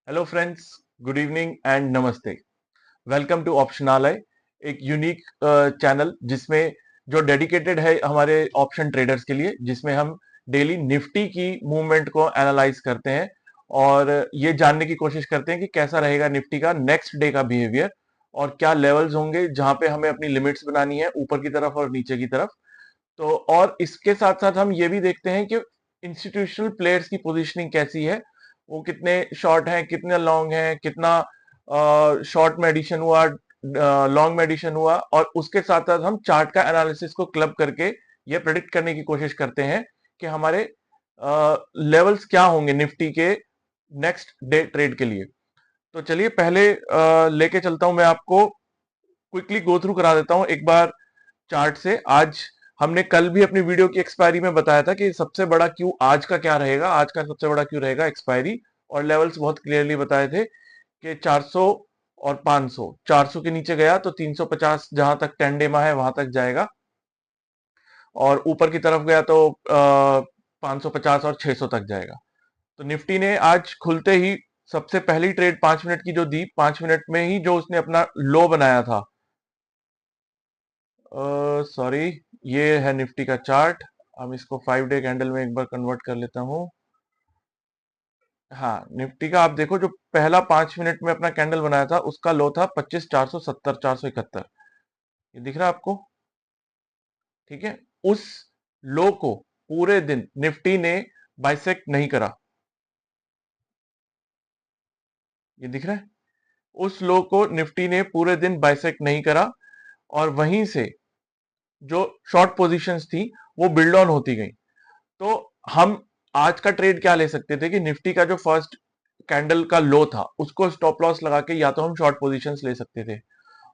Hello friends, good evening and नमस्ते। Welcome to ऑप्शनालय, एक unique channel जिसमें जो डेडिकेटेड है हमारे ऑप्शन ट्रेडर्स के लिए, जिसमें हम डेली निफ्टी की मूवमेंट को एनालाइज करते हैं और ये जानने की कोशिश करते हैं कि कैसा रहेगा निफ्टी का नेक्स्ट डे का बिहेवियर और क्या लेवल्स होंगे जहां पे हमें अपनी लिमिट्स बनानी है ऊपर की तरफ और नीचे की तरफ। तो और इसके साथ साथ हम ये भी देखते हैं कि इंस्टीट्यूशनल प्लेयर्स की पोजीशनिंग कैसी है, वो कितने शॉर्ट हैं, कितने लॉन्ग हैं, कितना शॉर्ट में एडिशन हुआ, लॉन्ग में एडिशन हुआ, और उसके साथ साथ हम चार्ट का एनालिसिस को क्लब करके ये प्रेडिक्ट करने की कोशिश करते हैं कि हमारे लेवल्स क्या होंगे निफ्टी के नेक्स्ट डे ट्रेड के लिए। तो चलिए पहले लेके चलता हूं, मैं आपको क्विकली गो थ्रू करा देता हूं एक बार चार्ट से। आज हमने कल भी अपनी वीडियो की एक्सपायरी में बताया था कि सबसे बड़ा क्यू आज का क्या रहेगा, आज का सबसे बड़ा क्यू रहेगा एक्सपायरी, और लेवल्स बहुत क्लियरली बताए थे कि 400 और 500। 400 के नीचे गया तो 350 जहां तक 10 डेमा है वहां तक जाएगा, और ऊपर की तरफ गया तो 550 और 600 तक जाएगा। तो निफ्टी ने आज खुलते ही सबसे पहली ट्रेड 5 मिनट की जो दी, 5 मिनट में ही जो उसने अपना लो बनाया था, सॉरी, ये है निफ्टी का चार्ट। हम इसको 5 डे कैंडल में एक बार कन्वर्ट कर लेता हूं। हाँ, निफ्टी का आप देखो, जो पहला 5 मिनट में अपना कैंडल बनाया था उसका लो था 25,470, 471। ये दिख रहा है आपको? ठीक है। उस लो को पूरे दिन निफ्टी ने बाइसेक्ट नहीं करा। ये दिख रहा है? उस लो को निफ्टी ने पूरे दिन बाइसेक्ट नहीं करा, और वहीं से जो शॉर्ट पोजीशंस थी वो बिल्ड ऑन होती गई। तो हम आज का ट्रेड क्या ले सकते थे कि निफ्टी का जो फर्स्ट कैंडल का लो था उसको स्टॉप लॉस लगा के या तो हम शॉर्ट पोजीशंस ले सकते थे,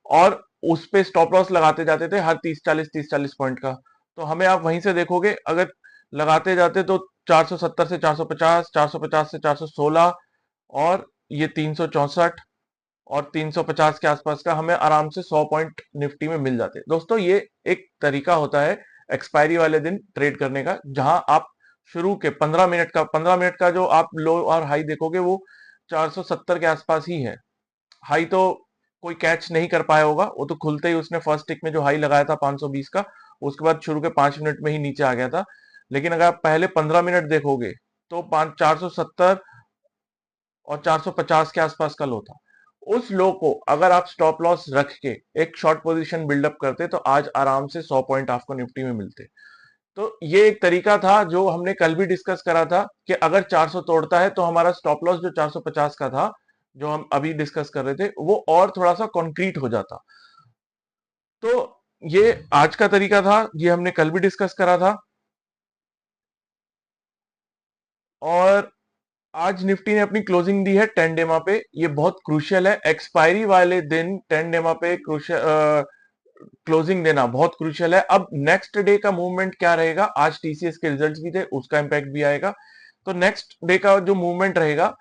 और उस पे स्टॉप लॉस लगाते जाते थे हर 30-40 पॉइंट का। तो हमें आप वहीं से देखोगे, अगर लगाते जाते तो 470 से 450, 450 से 416, और ये 364 और 350 के आसपास का हमें आराम से 100 पॉइंट निफ्टी में मिल जाते। दोस्तों, ये एक तरीका होता है एक्सपायरी वाले दिन ट्रेड करने का, जहां आप शुरू के 15 मिनट का जो आप लो और हाई देखोगे वो 470 के आसपास ही है। हाई तो कोई कैच नहीं कर पाया होगा, वो तो खुलते ही उसने फर्स्ट टिक में जो हाई लगाया था 520 का, उसके बाद शुरू के 5 मिनट में ही नीचे आ गया था। लेकिन अगर आप पहले 15 मिनट देखोगे तो 470 और 450 के आसपास का लो था। उस लो को अगर आप स्टॉप लॉस रख के एक शॉर्ट पोजीशन बिल्डअप करते तो आज आराम से 100 पॉइंट आपको निफ्टी में मिलते। तो ये एक तरीका था जो हमने कल भी डिस्कस करा था कि अगर 400 तोड़ता है तो हमारा स्टॉप लॉस जो 450 का था, जो हम अभी डिस्कस कर रहे थे, वो और थोड़ा सा कॉन्क्रीट हो जाता। तो ये आज का तरीका था, ये हमने कल भी डिस्कस करा था। और आज निफ्टी ने अपनी क्लोजिंग दी है 10 डेमा पे। ये बहुत क्रूशियल है, एक्सपायरी वाले दिन 10 डेमा पे क्लोजिंग देना बहुत क्रूशियल है। अब नेक्स्ट डे का मूवमेंट क्या रहेगा, आज टीसीएस के रिजल्ट्स भी थे, उसका इंपैक्ट भी आएगा। तो नेक्स्ट डे का जो मूवमेंट रहेगा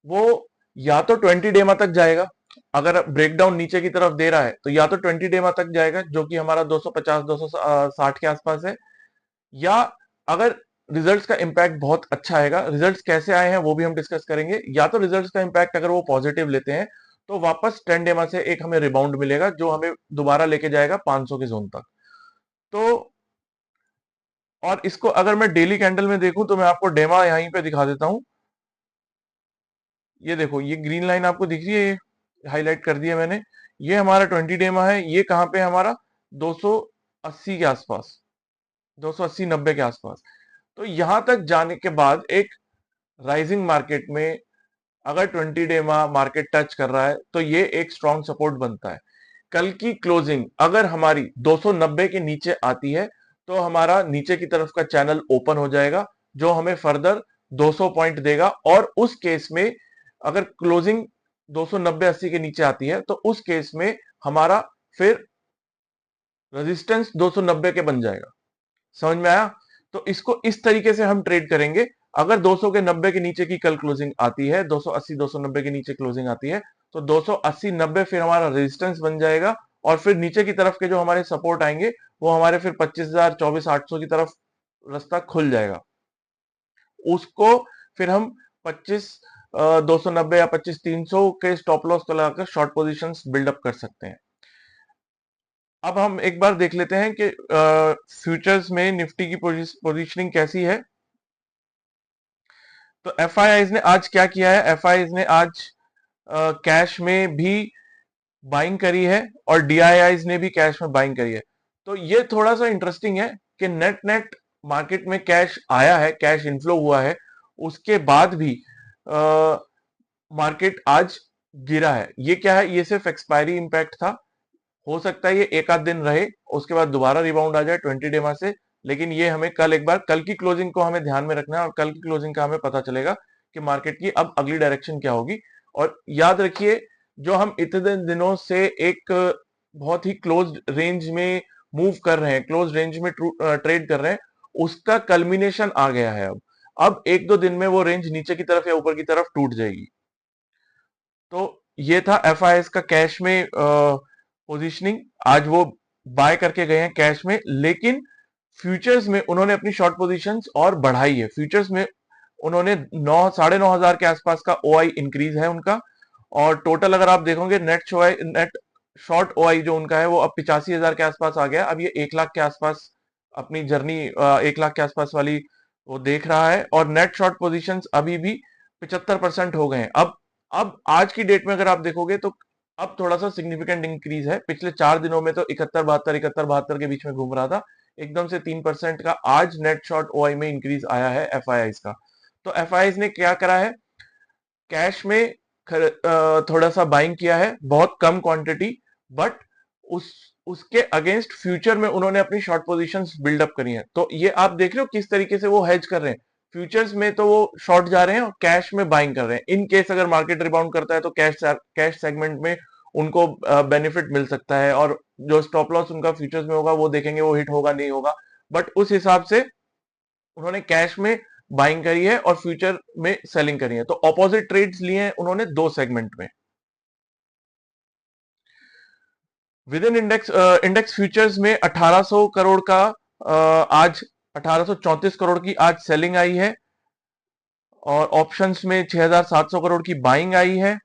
वो या तो 20 डेमा तक जाएगा, अगर ब्रेकडाउन नीचे की तरफ दे रहा है तो या तो 20 डेमा तक जाएगा जो कि हमारा 250 260 के आसपास है, या अगर रिजल्ट्स का इंपैक्ट बहुत अच्छा आएगा, रिजल्ट्स कैसे आए हैं वो भी हम डिस्कस करेंगे, या तो रिजल्ट्स का इंपैक्ट अगर वो पॉजिटिव लेते हैं तो वापस 10 डेमा से एक हमें रिबाउंड मिलेगा जो हमें दोबारा लेके जाएगा 500 के जोन तक। तो और इसको अगर मैं डेली कैंडल में देखूं तो मैं आपको डेमा यहीं पे दिखा देता हूं। ये देखो, ये ग्रीन लाइन आपको दिख रही है, ये हाईलाइट कर दिया मैंने। ये हमारा 20 डेमा है, ये कहां पे है हमारा 280 के आसपास, 280-90 के आसपास। तो यहां तक जाने के बाद एक राइजिंग मार्केट में अगर 20 डे मार्केट टच कर रहा है तो ये एक स्ट्रॉन्ग सपोर्ट बनता है। कल की क्लोजिंग अगर हमारी 290 के नीचे आती है तो हमारा नीचे की तरफ का चैनल ओपन हो जाएगा, जो हमें फर्दर 200 पॉइंट देगा। और उस केस में अगर क्लोजिंग 290-80 के नीचे आती है तो उस केस में हमारा फिर रेजिस्टेंस 290 के बन जाएगा। समझ में आया? तो इसको इस तरीके से हम ट्रेड करेंगे। अगर 200 के 90 के नीचे की कल क्लोजिंग आती है, 280 290 के नीचे क्लोजिंग आती है, तो 280 90 फिर हमारा रेजिस्टेंस बन जाएगा, और फिर नीचे की तरफ के जो हमारे सपोर्ट आएंगे वो हमारे फिर 25,000 24,800 की तरफ रास्ता खुल जाएगा। उसको फिर हम 25 290 या 25-300 के स्टॉप लॉस को लगाकर शॉर्ट पोजीशंस बिल्डअप कर सकते हैं। अब हम एक बार देख लेते हैं कि फ्यूचर्स में निफ्टी की पोजीशनिंग कैसी है। तो एफआईआईज ने आज क्या किया है? एफआईआईज ने आज कैश में भी बाइंग करी है और डीआईआईज ने भी कैश में बाइंग करी है। तो ये थोड़ा सा इंटरेस्टिंग है कि नेट नेट मार्केट में कैश आया है, कैश इनफ्लो हुआ है, उसके बाद भी मार्केट आज गिरा है। ये क्या है? ये सिर्फ एक्सपायरी इंपैक्ट था। हो सकता है ये एक आध दिन रहे, उसके बाद दोबारा रिबाउंड आ जाए 20 डे से। लेकिन ये हमें कल एक बार, कल की क्लोजिंग को हमें ध्यान में रखना है और कल की क्लोजिंग का हमें पता चलेगा कि मार्केट की अब अगली डायरेक्शन क्या होगी। और याद रखिए, जो हम इतने दिनों से एक बहुत ही क्लोज रेंज में मूव कर रहे हैं, क्लोज रेंज में ट्रेड कर रहे हैं, उसका कल्मिनेशन आ गया है। अब एक दो दिन में वो रेंज नीचे की तरफ या ऊपर की तरफ टूट जाएगी। तो ये था एफआईएस का कैश में पोजीशनिंग। आज वो बाय करके गए हैं कैश में, लेकिन फ्यूचर्स में उन्होंने अपनी शॉर्ट पोजीशंस और बढ़ाई है। फ्यूचर्स में उन्होंने 9 साढ़े 9 हजार के आसपास का ओआई इंक्रीज है उनका। और टोटल अगर आप देखोगे, नेट शॉर्ट ओआई जो उनका है वो अब 85 हजार के आसपास आ गया। अब ये 1 लाख के आसपास अपनी जर्नी 1 लाख के आसपास वाली वो देख रहा है। और नेट शॉर्ट पोजीशंस अभी भी 75% हो गए हैं। अब आज की डेट में अगर आप देखोगे तो अब थोड़ा सा सिग्निफिकेंट इंक्रीज है। पिछले 4 दिनों में तो 71 72 के बीच में घूम रहा था, एकदम से 3% का आज नेट शॉर्ट ओआई में इंक्रीज आया है एफआईआईज का। तो एफआईआईज ने क्या करा है? कैश में थोड़ा सा बाइंग किया है, बहुत कम क्वांटिटी, बट उस उसके अगेंस्ट फ्यूचर में उन्होंने अपनी शॉर्ट पोजीशंस बिल्डअप करी हैं। तो ये आप देख रहे हो किस तरीके से वो हेज कर रहे हैं। फ्यूचर्स में तो वो शॉर्ट जा रहे हैं और कैश में बाइंग कर रहे हैं। इन केस अगर मार्केट रिबाउंड करता है तो कैश सेगमेंट में उनको बेनिफिट मिल सकता है। और जो स्टॉप लॉस उनका फ्यूचर्स में होगा वो देखेंगे, वो हिट होगा नहीं होगा। बट उस हिसाब से उन्होंने कैश में बाइंग करी है और फ्यूचर में सेलिंग करी है। तो ऑपोजिट ट्रेड्स लिए हैं उन्होंने दो सेगमेंट में। विद इन इंडेक्स फ्यूचर्स में 1800 करोड़ का आज 1834 करोड़ की आज सेलिंग आई है और ऑप्शंस में 6700 करोड़ की बाइंग आई है।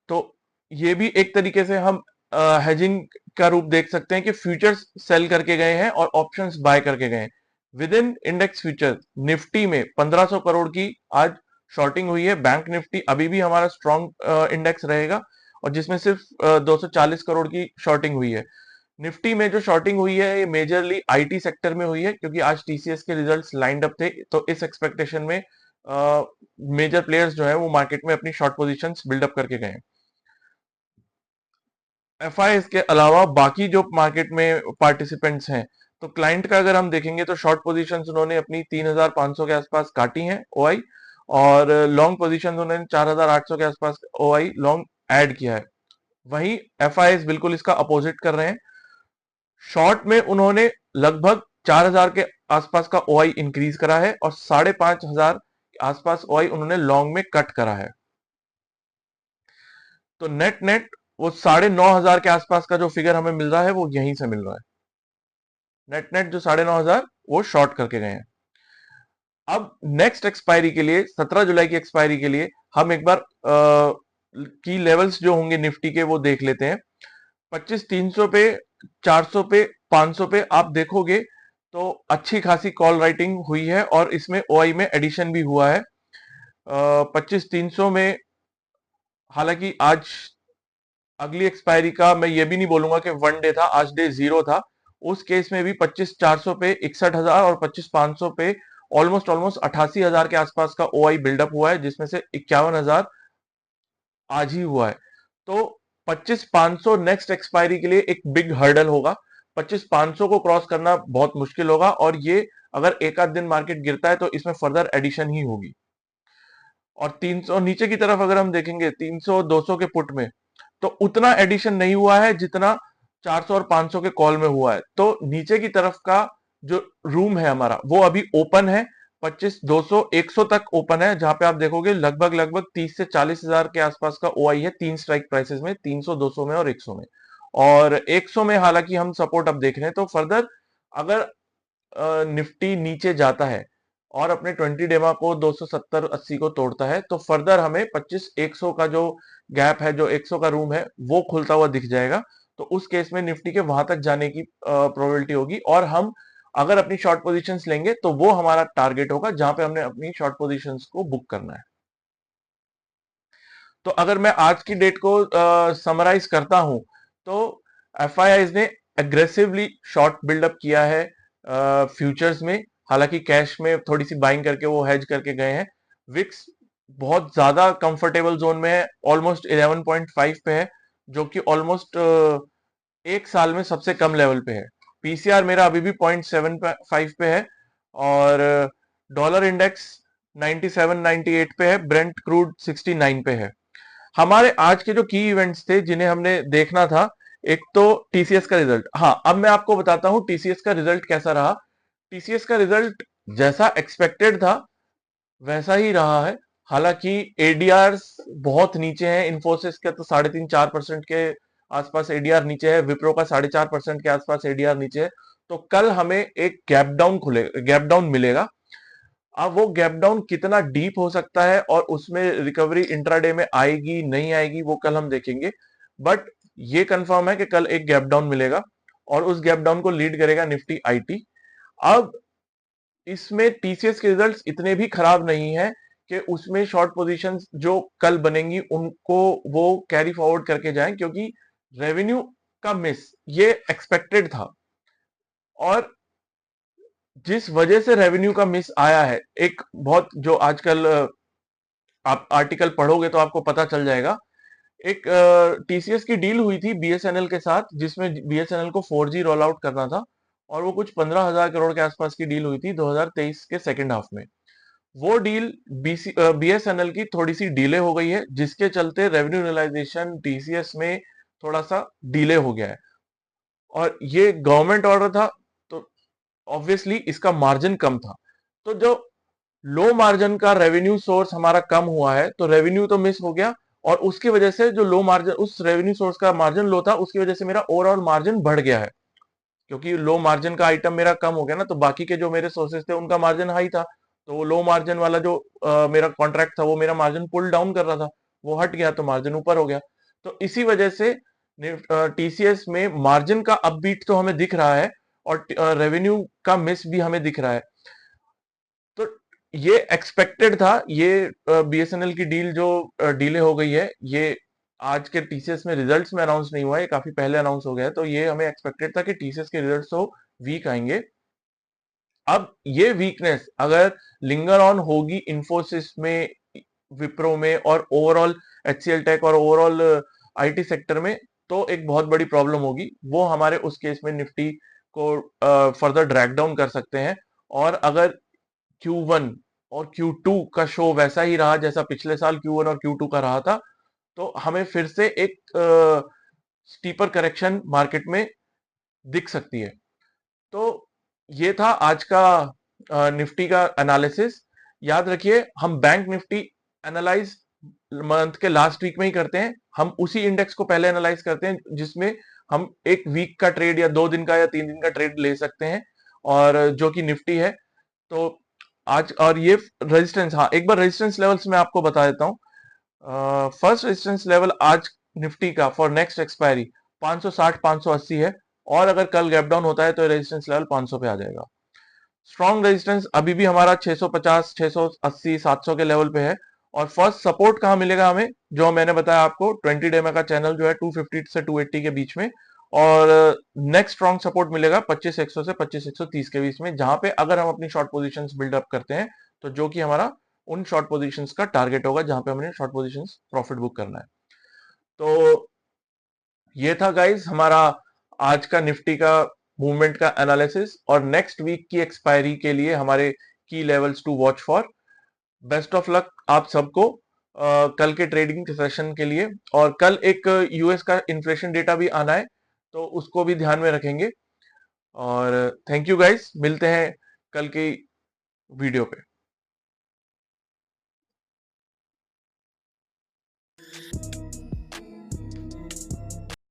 तो ये भी एक तरीके से हम हेजिंग का रूप देख सकते हैं कि फ्यूचर्स सेल करके गए हैं और ऑप्शंस बाय करके गए हैं। With in index future Nifty में 1500 करोड़ की आज शॉर्टिंग हुई है। बैंक निफ्टी अभी भी हमारा स्ट्रॉन्ग इंडेक्स रहेगा और जिसमें सिर्फ 240 करोड़ की शॉर्टिंग हुई है। निफ्टी में जो शॉर्टिंग हुई है ये मेजरली आईटी सेक्टर में हुई है, क्योंकि आज टीसीएस के रिजल्ट्स लाइंड अप थे। तो इस एक्सपेक्टेशन में मेजर प्लेयर्स जो है वो मार्केट में अपनी शॉर्ट पोजीशंस बिल्डअप करके गए हैं। एफआईएस के अलावा बाकी जो मार्केट में पार्टिसिपेंट्स हैं, तो क्लाइंट का अगर हम देखेंगे तो शॉर्ट पोजीशंस उन्होंने अपनी 3500 के आसपास काटी हैं ओआई, और लॉन्ग पोजीशंस उन्होंने 4800 के आसपास ओआई लॉन्ग ऐड किया है। वहीं एफआईएस बिल्कुल इसका अपोजिट कर रहे हैं। शॉर्ट में उन्होंने लगभग 4000 के आसपास का ओआई इंक्रीज करा है और 5500 के आसपास ओआई उन्होंने लॉन्ग में कट करा है। तो नेट नेट वो 9500 के आसपास का जो फिगर हमें मिल रहा है वो यहीं से मिल रहा है। नेट नेट जो 9500 वो शॉर्ट करके गए हैं। अब नेक्स्ट एक्सपायरी के लिए 17 जुलाई की एक्सपायरी के लिए हम एक बार की लेवल्स जो होंगे निफ्टी के वो देख लेते हैं। 25,300 पे, 400 पे, 500 पे आप देखोगे तो अच्छी खासी कॉल राइटिंग हुई है और इसमें ओआई में एडिशन भी हुआ है। 25,300 में हालांकि आज अगली एक्सपायरी का मैं ये भी नहीं बोलूंगा कि वन डे था, आज डे जीरो था। उस केस में भी 25,400 पे 61,000 और 25,500 पे ऑलमोस्ट ऑलमोस्ट 88,000 के आसपास का ओआई बिल्डअप हुआ है, जिसमें से 51,000 आज ही हुआ है। तो 25,500 नेक्स्ट एक्सपायरी के लिए एक बिग हर्डल होगा। 25,500 को क्रॉस करना बहुत मुश्किल होगा और ये अगर एक आध दिन मार्केट गिरता है तो इसमें फर्दर एडिशन ही होगी। और 300 नीचे की तरफ अगर हम देखेंगे 300 200 के पुट में, तो उतना एडिशन नहीं हुआ है जितना 400 और 500 के कॉल में हुआ है। तो नीचे की तरफ का जो रूम है हमारा वो अभी ओपन है। 25 200 100 तक ओपन है, जहां पे आप देखोगे लगभग लगभग 30 से 40,000 के आसपास का ओआई है तीन स्ट्राइक प्राइसेस में, 300 200 में और 100 में। और 100 में हालांकि हम सपोर्ट अब देख रहे हैं। तो फर्दर अगर निफ्टी नीचे जाता है और अपने 20 डेमा को 270-80 को तोड़ता है, तो फर्दर हमें 25-100 का जो गैप है, जो 100 का रूम है, वो खुलता हुआ दिख जाएगा। तो उस केस में निफ्टी के वहां तक जाने की प्रोबेबिलिटी होगी, और हम अगर अपनी शॉर्ट पोजीशंस लेंगे तो वो हमारा टारगेट होगा जहां पे हमने अपनी शॉर्ट पोजीशंस को बुक करना है। तो अगर मैं आज की डेट को समराइज करता हूं, तो एफआईआईज ने एग्रेसिवली शॉर्ट बिल्डअप किया है फ्यूचर्स में। हालांकि कैश में थोड़ी सी बाइंग करके वो हेज करके गए हैं। विक्स बहुत ज्यादा कंफर्टेबल जोन में है, ऑलमोस्ट 11.5 पे है, जो कि ऑलमोस्ट एक साल में सबसे कम लेवल पे है। पीसीआर मेरा अभी भी 0.75 पे है, और डॉलर इंडेक्स 97 98 पे है, ब्रेंट क्रूड 69 पे है। हमारे आज के जो की इवेंट्स थे जिन्हें हमने देखना था, एक तो टीसीएस का रिजल्ट। हाँ, अब मैं आपको बताता हूं टीसीएस का रिजल्ट कैसा रहा। टीसीएस का रिजल्ट जैसा एक्सपेक्टेड था वैसा ही रहा है। हालांकि एडीआर बहुत नीचे है, इन्फोसिस का तो 3.5-4% के आसपास एडीआर नीचे है, विप्रो का 4.5% के आसपास एडीआर नीचे है। तो कल हमें एक गैप डाउन मिलेगा। अब वो गैप डाउन कितना डीप हो सकता है और उसमें रिकवरी इंट्राडे में आएगी नहीं आएगी, वो कल हम देखेंगे। बट ये कंफर्म है कि कल एक गैप डाउन मिलेगा, और उस गैप डाउन को लीड करेगा निफ्टी आईटी। अब इसमें टीसीएस के रिजल्ट्स इतने भी खराब नहीं है कि उसमें शॉर्ट पोजीशंस जो कल बनेंगी उनको वो कैरी फॉरवर्ड करके जाएं, क्योंकि रेवेन्यू का मिस ये एक्सपेक्टेड था। और जिस वजह से रेवेन्यू का मिस आया है, एक बहुत जो आजकल आप आर्टिकल पढ़ोगे तो आपको पता चल जाएगा। एक टीसीएस की डील हुई थी बीएसएनएल के साथ, जिसमें बीएसएनएल को 4G रोल आउट करना था, और वो कुछ 15,000 करोड़ के आसपास की डील हुई थी 2023 के सेकेंड हाफ में। वो डील बीएसएनएल की थोड़ी सी डिले हो गई है, जिसके चलते रेवेन्यू रियलाइजेशन टीसीएस में थोड़ा सा डिले हो गया है। और ये गवर्नमेंट ऑर्डर था, तो ऑब्वियसली इसका मार्जिन कम था। तो जो लो मार्जिन का रेवेन्यू सोर्स हमारा कम हुआ है, तो रेवेन्यू तो मिस हो गया, और उसकी वजह से जो लो मार्जिन, उस रेवेन्यू सोर्स का मार्जिन लो था, उसकी वजह से मेरा ओवरऑल मार्जिन बढ़ गया है। क्योंकि लो मार्जिन का आइटम मेरा कम हो गया ना, तो बाकी के जो मेरे सोर्सेज थे उनका मार्जिन हाई था, तो वो लो मार्जिन वाला जो मेरा कॉन्ट्रैक्ट था वो मेरा मार्जिन पुल डाउन कर रहा था, वो हट गया तो मार्जिन ऊपर हो गया। तो इसी वजह से टीसीएस में मार्जिन का अपबीट तो हमें दिख रहा है, और रेवेन्यू का मिस भी हमें दिख रहा है। तो ये एक्सपेक्टेड था। ये बीएसएनएल की डील जो डिले हो गई है, ये आज के टीसीएस में रिजल्ट्स में अनाउंस नहीं हुआ है, काफी पहले अनाउंस हो गया है। तो ये हमें एक्सपेक्टेड था कि टीसीएस के रिजल्ट्स तो वीक आएंगे। अब ये वीकनेस अगर लिंगर ऑन होगी इंफोसिस में, विप्रो में, और ओवरऑल एचसीएल टेक और ओवरऑल आईटी सेक्टर में, तो एक बहुत बड़ी प्रॉब्लम होगी। वो हमारे उस केस में निफ्टी को फर्दर ड्रैग डाउन कर सकते हैं। और अगर Q1 और Q2 का शो वैसा ही रहा जैसा पिछले साल Q1 और Q2 का रहा था, तो हमें फिर से एक स्टीपर करेक्शन मार्केट में दिख सकती है। तो ये था आज का निफ्टी का एनालिसिस। याद रखिए, हम बैंक निफ्टी एनालाइज मंथ के लास्ट वीक में ही करते हैं। हम उसी इंडेक्स को पहले एनालाइज करते हैं जिसमें हम एक वीक का ट्रेड या 2 दिन का या 3 दिन का ट्रेड ले सकते हैं, और जो कि निफ्टी है। तो आज, और ये रेजिस्टेंस, हाँ एक बार रेजिस्टेंस लेवल्स मैं आपको बता देता हूँ। फर्स्ट रेजिस्टेंस लेवल आज निफ्टी का फॉर नेक्स्ट एक्सपायरी 560 580 है, और अगर कल गैप डाउन होता है तो रेजिस्टेंस लेवल 500 पे आ जाएगा। स्ट्रॉन्ग रेजिस्टेंस अभी भी हमारा 650 680 700 के लेवल पे है। और फर्स्ट सपोर्ट कहां मिलेगा हमें, जो मैंने बताया आपको, 20 डे में का चैनल जो है 250 से 280 के बीच में। और नेक्स्ट स्ट्रॉन्ग सपोर्ट मिलेगा 25 100 से 25 130 के बीच में, जहां पे अगर हम अपनी शॉर्ट पोजीशंस बिल्डअप करते हैं, तो जो कि हमारा उन शॉर्ट पोजीशंस का टारगेट होगा जहां पे हमने शॉर्ट पोजीशंस प्रॉफिट बुक करना है। तो ये था गाइस हमारा आज का निफ्टी का मूवमेंट का एनालिसिस, और नेक्स्ट वीक की एक्सपायरी के लिए हमारे की levels to watch for. Best of luck आप सबको कल के ट्रेडिंग सेशन के लिए। और कल एक यूएस का इन्फ्लेशन डेटा भी आना है, तो उसको भी ध्यान में रखेंगे। और थैंक यू गाइस, मिलते हैं कल की वीडियो पे।